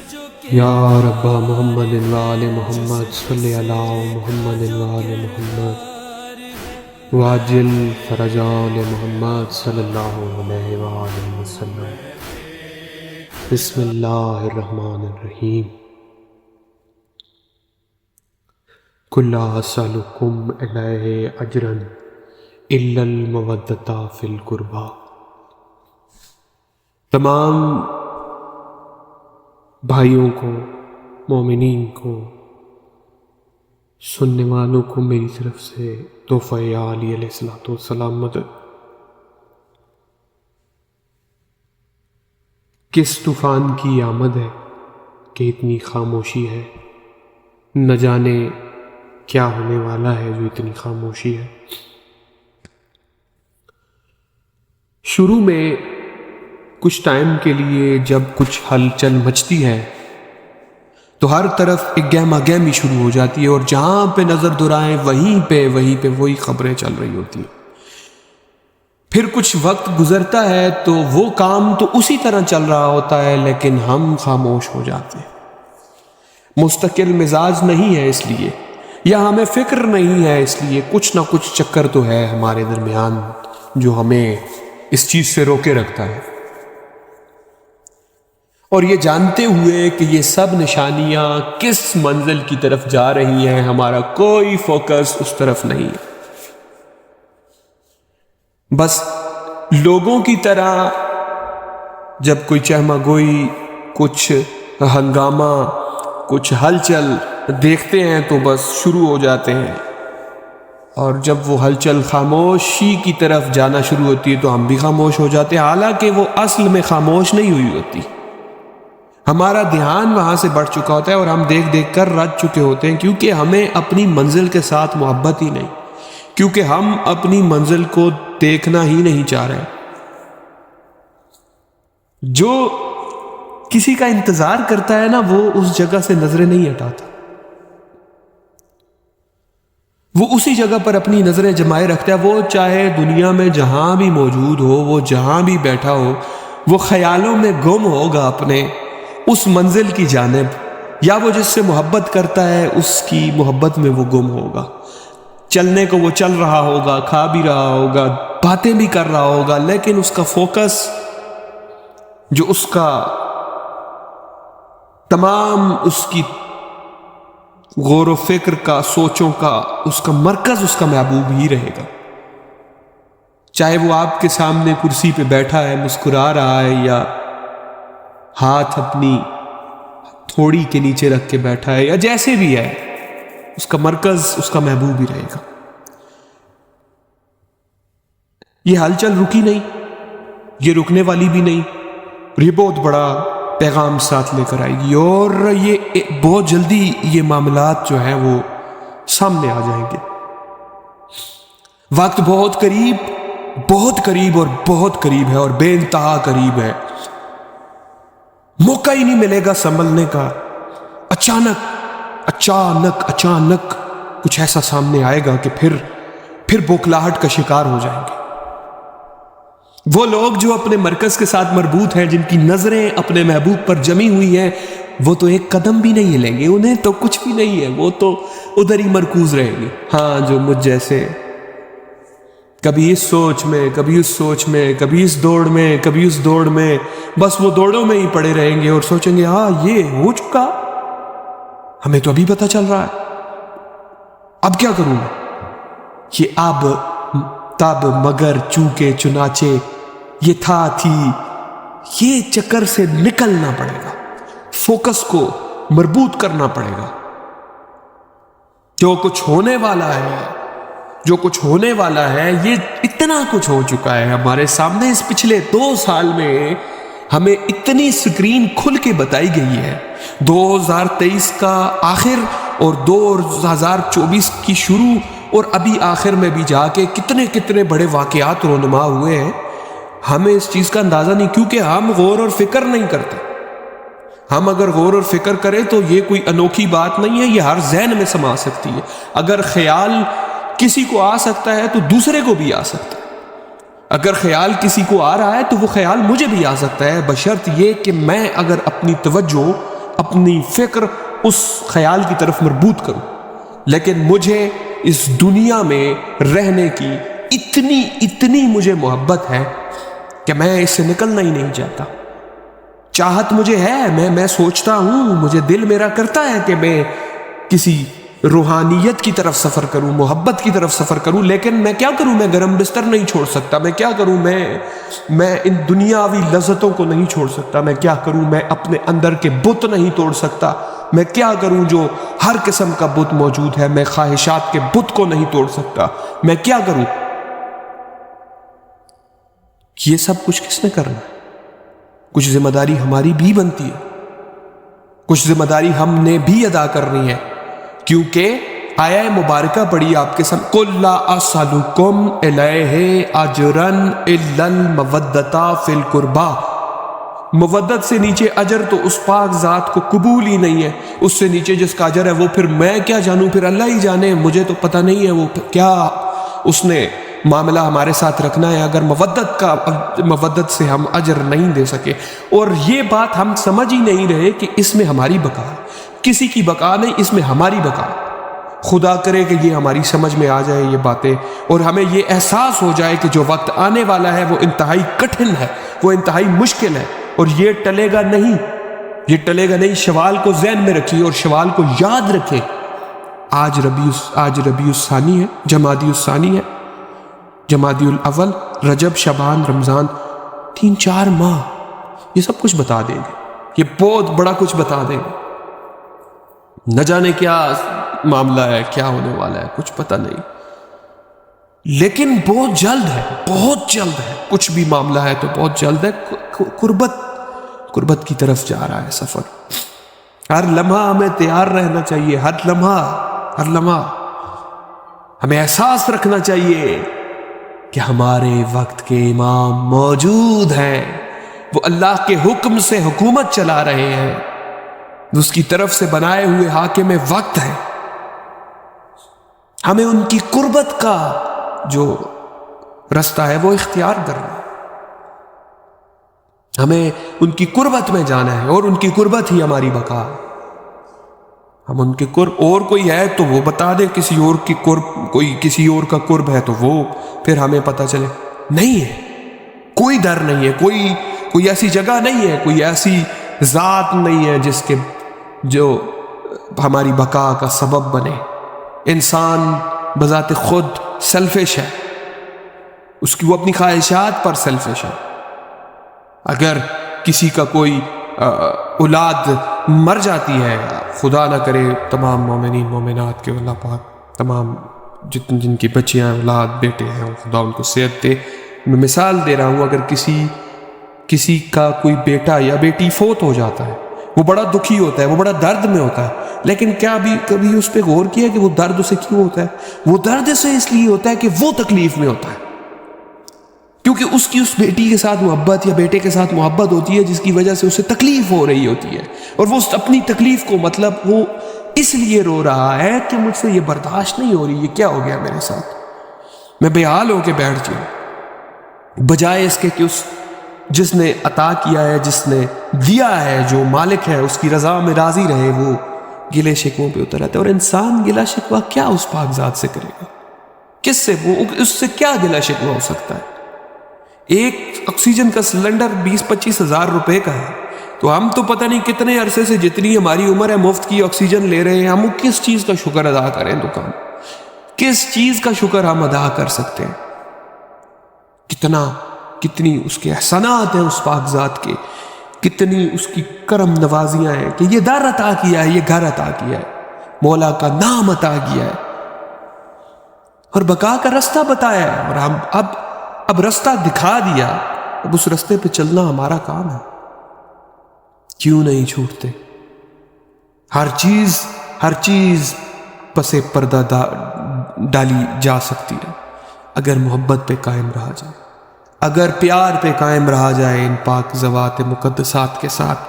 یا رب محمد وآل محمد صلی علی محمد وآل محمد واجل فرج آل محمد صلی اللہ علیہ وآلہ وسلم۔ بسم اللہ الرحمن الرحیم۔ قل لا اسألکم علیہ اجرا الا المودۃ فی القربی۔ تمام بھائیوں کو، مومنین کو، سننے والوں کو میری طرف سے تحفہ علی علیہ الصلوۃ والسلام مدد۔ کس طوفان کی آمد ہے کہ اتنی خاموشی ہے، نہ جانے کیا ہونے والا ہے جو اتنی خاموشی ہے۔ شروع میں کچھ ٹائم کے لیے جب کچھ ہلچل مچتی ہے تو ہر طرف ایک گہما گہمی شروع ہو جاتی ہے، اور جہاں پہ نظر دورائیں وہیں پہ وہی خبریں چل رہی ہوتی ہیں۔ پھر کچھ وقت گزرتا ہے تو وہ کام تو اسی طرح چل رہا ہوتا ہے، لیکن ہم خاموش ہو جاتے ہیں۔ مستقل مزاج نہیں ہے اس لیے، یا ہمیں فکر نہیں ہے اس لیے، کچھ نہ کچھ چکر تو ہے ہمارے درمیان جو ہمیں اس چیز سے روکے رکھتا ہے۔ اور یہ جانتے ہوئے کہ یہ سب نشانیاں کس منزل کی طرف جا رہی ہیں، ہمارا کوئی فوکس اس طرف نہیں ہے۔ بس لوگوں کی طرح جب کوئی چہمہ گوئی، کچھ ہنگامہ، کچھ ہلچل دیکھتے ہیں تو بس شروع ہو جاتے ہیں، اور جب وہ ہلچل خاموشی کی طرف جانا شروع ہوتی ہے تو ہم بھی خاموش ہو جاتے ہیں، حالانکہ وہ اصل میں خاموش نہیں ہوئی ہوتی۔ ہمارا دھیان وہاں سے بڑھ چکا ہوتا ہے اور ہم دیکھ دیکھ کر رج چکے ہوتے ہیں، کیونکہ ہمیں اپنی منزل کے ساتھ محبت ہی نہیں، کیونکہ ہم اپنی منزل کو دیکھنا ہی نہیں چاہ رہے۔ جو کسی کا انتظار کرتا ہے نا، وہ اس جگہ سے نظریں نہیں ہٹاتا، وہ اسی جگہ پر اپنی نظریں جمائے رکھتا ہے۔ وہ چاہے دنیا میں جہاں بھی موجود ہو، وہ جہاں بھی بیٹھا ہو، وہ خیالوں میں گم ہوگا اپنے اس منزل کی جانب، یا وہ جس سے محبت کرتا ہے اس کی محبت میں وہ گم ہوگا۔ چلنے کو وہ چل رہا ہوگا، کھا بھی رہا ہوگا، باتیں بھی کر رہا ہوگا، لیکن اس کا فوکس، جو اس کا تمام اس کی غور و فکر کا، سوچوں کا، اس کا مرکز اس کا محبوب ہی رہے گا۔ چاہے وہ آپ کے سامنے کرسی پہ بیٹھا ہے، مسکرا رہا ہے، یا ہاتھ اپنی تھوڑی کے نیچے رکھ کے بیٹھا ہے، یا جیسے بھی ہے، اس کا مرکز اس کا محبوب ہی رہے گا۔ یہ ہلچل رکی نہیں، یہ رکنے والی بھی نہیں، اور یہ بہت بڑا پیغام ساتھ لے کر آئے گی، اور یہ بہت جلدی یہ معاملات جو ہیں وہ سامنے آ جائیں گے۔ وقت بہت قریب اور بہت قریب ہے، اور بے انتہا قریب ہے۔ موقع ہی نہیں ملے گا سنبھلنے کا۔ اچانک کچھ ایسا سامنے آئے گا کہ پھر بوکھلاہٹ کا شکار ہو جائیں گے۔ وہ لوگ جو اپنے مرکز کے ساتھ مربوط ہیں، جن کی نظریں اپنے محبوب پر جمی ہوئی ہیں، وہ تو ایک قدم بھی نہیں ہلیں گے، انہیں تو کچھ بھی نہیں ہے، وہ تو ادھر ہی مرکوز رہیں گے۔ ہاں، جو مجھ جیسے کبھی اس سوچ میں، کبھی اس سوچ میں، کبھی اس دوڑ میں، کبھی اس دوڑ میں، بس وہ دوڑوں میں ہی پڑے رہیں گے اور سوچیں گے ہاں یہ ہو چکا، ہمیں تو ابھی پتہ چل رہا ہے، اب کیا کروں میں؟ یہ اب تب مگر چونکہ چنانچہ، یہ تھا تھی، یہ چکر سے نکلنا پڑے گا، فوکس کو مربوط کرنا پڑے گا۔ جو کچھ ہونے والا ہے، یہ اتنا کچھ ہو چکا ہے ہمارے سامنے۔ اس پچھلے 2 سال میں ہمیں اتنی سکرین کھل کے بتائی گئی ہے، 2023 کا آخر اور 2024 کی شروع، اور ابھی آخر میں بھی جا کے کتنے بڑے واقعات رونما ہوئے ہیں۔ ہمیں اس چیز کا اندازہ نہیں، کیونکہ ہم غور اور فکر نہیں کرتے۔ ہم اگر غور اور فکر کریں تو یہ کوئی انوکھی بات نہیں ہے، یہ ہر ذہن میں سما سکتی ہے۔ اگر خیال کسی کو آ سکتا ہے تو دوسرے کو بھی آ سکتا ہے۔ اگر خیال کسی کو آ رہا ہے تو وہ خیال مجھے بھی آ سکتا ہے، بشرط یہ کہ میں اگر اپنی توجہ اپنی فکر اس خیال کی طرف مربوط کروں، لیکن مجھے اس دنیا میں رہنے کی اتنی مجھے محبت ہے کہ میں اس سے نکلنا ہی نہیں چاہتا۔ چاہت مجھے ہے، میں سوچتا ہوں، مجھے دل میرا کرتا ہے کہ میں کسی روحانیت کی طرف سفر کروں، محبت کی طرف سفر کروں، لیکن میں کیا کروں؟ میں گرم بستر نہیں چھوڑ سکتا، میں کیا کروں؟ میں ان دنیاوی لذتوں کو نہیں چھوڑ سکتا، میں کیا کروں؟ میں اپنے اندر کے بت نہیں توڑ سکتا، میں کیا کروں جو ہر قسم کا بت موجود ہے؟ میں خواہشات کے بت کو نہیں توڑ سکتا، میں کیا کروں؟ یہ سب کچھ کس نے کرنا ہے؟ کچھ ذمہ داری ہماری بھی بنتی ہے، کچھ ذمہ داری ہم نے بھی ادا کرنی ہے، کیونکہ آیہ مبارکہ پڑھی آپ کے سامنے، قُلْ لَا أَسْأَلُكُمْ عَلَيْهِ أَجْرًا إِلَّا الْمَوَدَّةَ فِي الْقُرْبَى۔ مودت سے نیچے اجر تو اس پاک ذات کو قبول ہی نہیں ہے، اس سے نیچے جس کا اجر ہے وہ پھر میں کیا جانوں، پھر اللہ ہی جانے، مجھے تو پتہ نہیں ہے وہ کیا اس نے معاملہ ہمارے ساتھ رکھنا ہے اگر مودت سے ہم اجر نہیں دے سکے۔ اور یہ بات ہم سمجھ ہی نہیں رہے کہ اس میں ہماری بقا ہے، کسی کی بقا نہیں، اس میں ہماری بقا۔ خدا کرے کہ یہ ہماری سمجھ میں آ جائے یہ باتیں، اور ہمیں یہ احساس ہو جائے کہ جو وقت آنے والا ہے وہ انتہائی کٹھن ہے، وہ انتہائی مشکل ہے، اور یہ ٹلے گا نہیں، یہ ٹلے گا نہیں۔ شوال کو ذہن میں رکھیے اور شوال کو یاد رکھے۔ آج ربیع الثانی ہے، جمادی الثانی ہے، جمادی الاول، رجب، شعبان، رمضان، 3-4 ماہ یہ سب کچھ بتا دیں گے، یہ بہت بڑا کچھ بتا دیں گے۔ نہ جانے کیا معاملہ ہے، کیا ہونے والا ہے، کچھ پتہ نہیں، لیکن بہت جلد ہے، بہت جلد ہے، کچھ بھی معاملہ ہے تو بہت جلد ہے۔ قربت کی طرف جا رہا ہے سفر۔ ہر لمحہ ہمیں تیار رہنا چاہیے، ہر لمحہ ہمیں احساس رکھنا چاہیے کہ ہمارے وقت کے امام موجود ہیں، وہ اللہ کے حکم سے حکومت چلا رہے ہیں، اس کی طرف سے بنائے ہوئے حاکم وقت ہے۔ ہمیں ان کی قربت کا جو رستہ ہے وہ اختیار کرنا ہے، ہمیں ان کی قربت میں جانا ہے، اور ان کی قربت ہی ہماری بقا ہے۔ ہم ان کے قرب، اور کوئی ہے تو وہ بتا دے، کسی اور کی قرب، کوئی کسی اور کا قرب ہے تو وہ پھر ہمیں پتہ چلے۔ نہیں ہے، کوئی در نہیں ہے، کوئی ایسی جگہ نہیں ہے، کوئی ایسی ذات نہیں ہے جو ہماری بقا کا سبب بنے۔ انسان بذات خود سیلفش ہے، وہ اپنی خواہشات پر سیلفش ہے۔ اگر کسی کا کوئی اولاد مر جاتی ہے، خدا نہ کرے تمام مومنین مومنات کے اللہ پاک تمام جن کی بچیاں اولاد بیٹے ہیں خدا ان کو صحت دے، میں مثال دے رہا ہوں، اگر کسی کا کوئی بیٹا یا بیٹی فوت ہو جاتا ہے، وہ بڑا دکھی ہوتا ہے، وہ بڑا درد میں ہوتا ہے، لیکن کیا کبھی اس پہ غور کیا کہ وہ درد اسے کیوں ہوتا ہے؟ وہ درد اسے اس لیے ہوتا ہے کہ وہ تکلیف میں ہوتا ہے، کیونکہ اس بیٹی کے ساتھ محبت یا بیٹے کے ساتھ محبت ہوتی ہے جس کی وجہ سے اسے تکلیف ہو رہی ہوتی ہے، اور وہ اپنی تکلیف کو وہ اس لیے رو رہا ہے کہ مجھ سے یہ برداشت نہیں ہو رہی، یہ کیا ہو گیا میرے ساتھ، میں بے حال ہو کے بیٹھ جاؤں، بجائے اس کے کہ جس نے عطا کیا ہے، جس نے دیا ہے، جو مالک ہے، اس کی رضا میں راضی رہے، وہ گلے شکووں پہ اتر آتا ہے۔ اور انسان گلا شکوہ کیا اس پاک ذات سے کرے گا؟ کس سے؟ اس سے کیا گلا شکوہ ہو سکتا ہے؟ ایک آکسیجن کا سلنڈر 20-25 ہزار روپے کا ہے، تو ہم تو پتہ نہیں کتنے عرصے سے جتنی ہماری عمر ہے مفت کی آکسیجن لے رہے ہیں، ہم کس چیز کا شکر ادا کریں؟ کس چیز کا شکر ہم ادا کر سکتے ہیں؟ کتنی اس کے احسانات ہیں اس پاک ذات کے، کتنی اس کی کرم نوازیاں ہیں کہ یہ در عطا کیا ہے، یہ گھر عطا کیا ہے، مولا کا نام عطا کیا ہے، اور بقا کا رستہ بتایا ہے، اور ہم اب رستہ دکھا دیا، اب اس رستے پہ چلنا ہمارا کام ہے۔ کیوں نہیں چھوٹتے؟ ہر چیز پسے پردہ ڈالی جا سکتی ہے اگر محبت پہ قائم رہا جائے، اگر پیار پہ قائم رہا جائے ان پاک ذوات مقدسات کے ساتھ،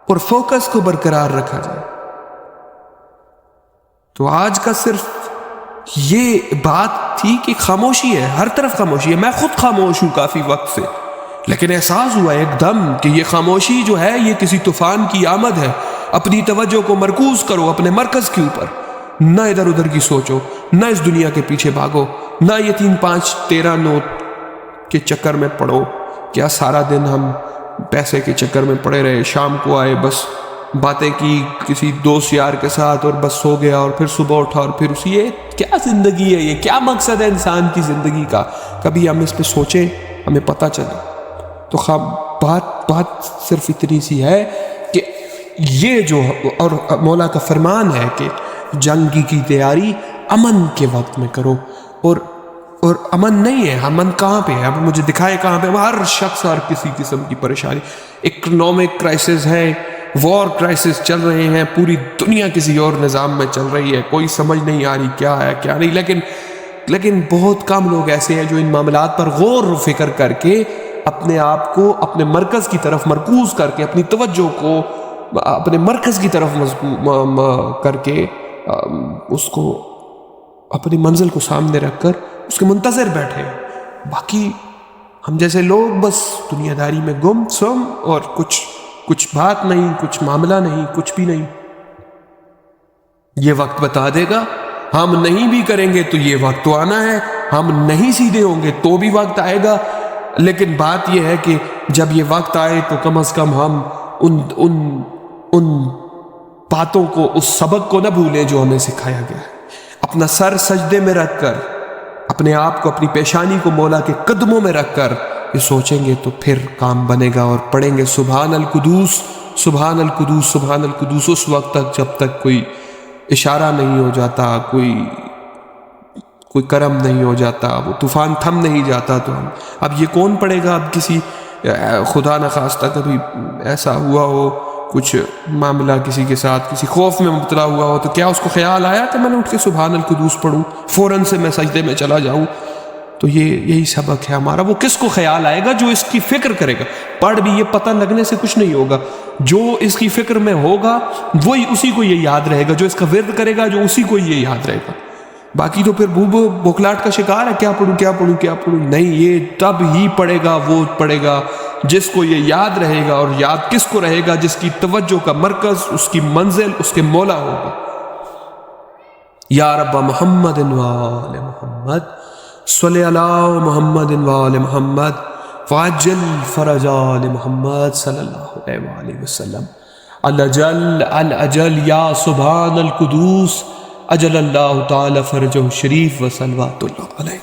اور فوکس کو برقرار رکھا جائے۔ تو آج کا صرف یہ بات تھی کہ خاموشی ہے، ہر طرف خاموشی ہے، میں خود خاموش ہوں کافی وقت سے، لیکن احساس ہوا ایک دم کہ یہ خاموشی جو ہے یہ کسی طوفان کی آمد ہے، اپنی توجہ کو مرکوز کرو اپنے مرکز کے اوپر، نہ ادھر ادھر کی سوچو، نہ اس دنیا کے پیچھے بھاگو، نہ یہ 3 5 13 نوٹ کے چکر میں پڑو. کیا سارا دن ہم پیسے کے چکر میں پڑے رہے، شام کو آئے بس باتیں کی کسی دوست یار کے ساتھ اور بس سو گیا، اور پھر صبح اٹھا اور پھر اسی. یہ کیا زندگی ہے؟ یہ کیا مقصد ہے انسان کی زندگی کا؟ کبھی ہم اس پہ سوچیں، ہمیں پتہ چلے. تو بات صرف اتنی سی ہے کہ یہ جو اور مولا کا فرمان ہے کہ جنگ کی تیاری امن کے وقت میں کرو. اور امن نہیں ہے، امن کہاں پہ ہے؟ اب مجھے دکھائے کہاں پہ؟ ہر شخص ہر کسی قسم کی پریشانی، اکنامک کرائسس ہے، وار کرائسس چل رہے ہیں، پوری دنیا کسی اور نظام میں چل رہی ہے، کوئی سمجھ نہیں آ رہی کیا ہے کیا نہیں. لیکن بہت کم لوگ ایسے ہیں جو ان معاملات پر غور و فکر کر کے اپنے آپ کو اپنے مرکز کی طرف مرکوز کر کے، اپنی توجہ کو اپنے مرکز کی طرف کر کے اس کو اپنی منزل کو سامنے رکھ کر اس کے منتظر بیٹھے. باقی ہم جیسے لوگ بس دنیا داری میں گم سم، اور کچھ بات نہیں، کچھ معاملہ نہیں، کچھ بھی نہیں. یہ وقت بتا دے گا. ہم نہیں بھی کریں گے تو یہ وقت تو آنا ہے، ہم نہیں سیدھے ہوں گے تو بھی وقت آئے گا. لیکن بات یہ ہے کہ جب یہ وقت آئے تو کم از کم ہم ان باتوں کو، اس سبق کو نہ بھولیں جو ہمیں سکھایا گیا ہے. اپنا سر سجدے میں رکھ کر، اپنے آپ کو، اپنی پیشانی کو مولا کے قدموں میں رکھ کر یہ سوچیں گے تو پھر کام بنے گا. اور پڑھیں گے سبحان القدوس سبحان القدوس سبحان القدوس اس وقت تک جب تک کوئی اشارہ نہیں ہو جاتا، کوئی کرم نہیں ہو جاتا، وہ طوفان تھم نہیں جاتا. تو ہم اب یہ کون پڑھے گا؟ اب کسی خدا نخواستہ کبھی ایسا ہوا ہو، کچھ معاملہ کسی کے ساتھ، کسی خوف میں مبتلا ہوا ہو، تو کیا اس کو خیال آیا کہ میں نے اٹھ کے سبحان القدوس پڑھوں، فوراً سے میں سجدے میں چلا جاؤں؟ تو یہی سبق ہے ہمارا. وہ کس کو خیال آئے گا؟ جو اس کی فکر کرے گا. پڑھ بھی یہ پتہ لگنے سے کچھ نہیں ہوگا. جو اس کی فکر میں ہوگا وہی اسی کو یہ یاد رہے گا. جو اس کا ورد کرے گا جو اسی کو یہ یاد رہے گا. باقی تو پھر بوکھلاٹ کا شکار ہے، کیا پڑھوں کیا پڑھوں کیا پڑھوں. نہیں، یہ تب ہی پڑھے گا وہ پڑھے گا جس کو یہ یاد رہے گا. اور یاد کس کو رہے گا؟ جس کی توجہ کا مرکز، اس کی منزل، اس کے مولا ہوگا. یا رب محمد و آل محمد صلی علی محمد و آل محمد وعجل فرج آل محمد صلی اللہ علیہ وآلہ وسلم. الأجل یا سبحان القدوس اجل اللہ تعالی فرجہ الشریف و صلوات اللہ علیہ.